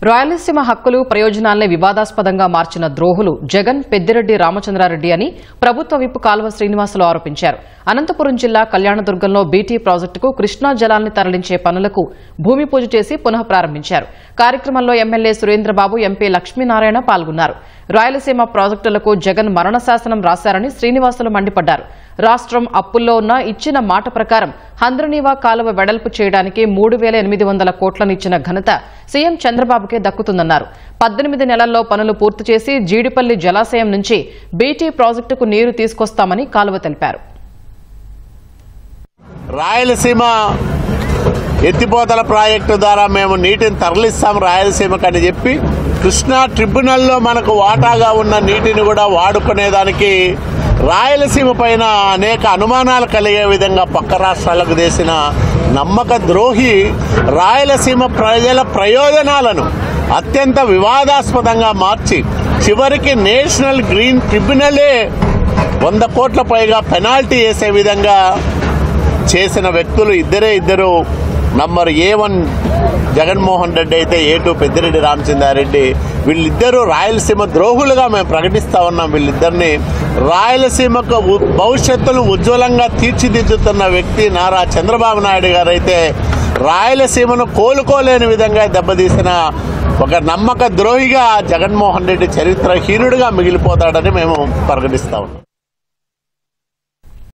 రాయలసీమ హక్కులు ప్రయోజనాలనే వివాదాస్పదంగా మార్చిన ద్రోహులు జగన్, పెద్దిరెడ్డి రామచంద్రారెడ్డి అని ప్రభుత్వ విప్ కాల్వ శ్రీనివాసులు ఆరోపించారు. అనంతపురం జిల్లా కళ్యాణదుర్గంలో బీటీ ప్రాజెక్టుకు కృష్ణా జలాన్ని తరలించే పనులకు భూమి పూజ చేసి పునః ప్రారంభించారు. కార్యక్రమంలో ఎమ్మెల్యే సురేంద్రబాబు, ఎంపీ లక్ష్మీనారాయణ పాల్గొన్నారు. రాయలసీమ ప్రాజెక్టులకు జగన్ మరణ శాసనం రాశారని శ్రీనివాసులు మండిపడ్డారు. రాష్ట్రం అప్పుల్లో ఉన్న ఇచ్చిన మాట ప్రకారం హంద్రనీవా కాలువ వెడల్పు చేయడానికి 3,800 కోట్లనిచ్చిన ఘనత సీఎం చంద్రబాబుకే దక్కుతుందన్నారు. 18 నెలల్లో పనులు పూర్తి చేసి జీడిపల్లి జలాశయం నుంచి బీటీ ప్రాజెక్టుకు నీరు తీసుకొస్తామని కాలువ తెలిపారు. రాయలసీమ ఎత్తిపోతల ప్రాజెక్టు ద్వారా మేము నీటిని తరలిస్తాం రాయలసీమకని చెప్పి కృష్ణా ట్రిబ్యునల్లో మనకు వాటాగా ఉన్న నీటిని కూడా వాడుకునేదానికి రాయలసీమ పైన అనేక అనుమానాలు కలిగే విధంగా పక్క రాష్ట్రాలకు చేసిన నమ్మక ద్రోహి రాయలసీమ ప్రజల ప్రయోజనాలను అత్యంత వివాదాస్పదంగా మార్చి చివరికి నేషనల్ గ్రీన్ ట్రిబ్యునలే 100 కోట్ల పైగా పెనాల్టీ వేసే విధంగా చేసిన వ్యక్తులు ఇద్దరు. నంబర్ A1 జగన్మోహన్ రెడ్డి అయితే A2 పెద్దిరెడ్డి రామచంద్రారెడ్డి. వీళ్ళిద్దరూ రాయలసీమ ద్రోహులుగా మేము ప్రకటిస్తా ఉన్నాం. వీళ్ళిద్దరిని రాయలసీమకు భవిష్యత్తును ఉజ్వలంగా తీర్చిదిద్దుతున్న వ్యక్తి నారా చంద్రబాబు నాయుడు గారు అయితే రాయలసీమను కోలుకోలేని విధంగా దెబ్బతీసిన ఒక నమ్మక ద్రోహిగా జగన్మోహన్ రెడ్డి చరిత్రహీనుడిగా మిగిలిపోతాడని మేము ప్రకటిస్తా ఉన్నాం.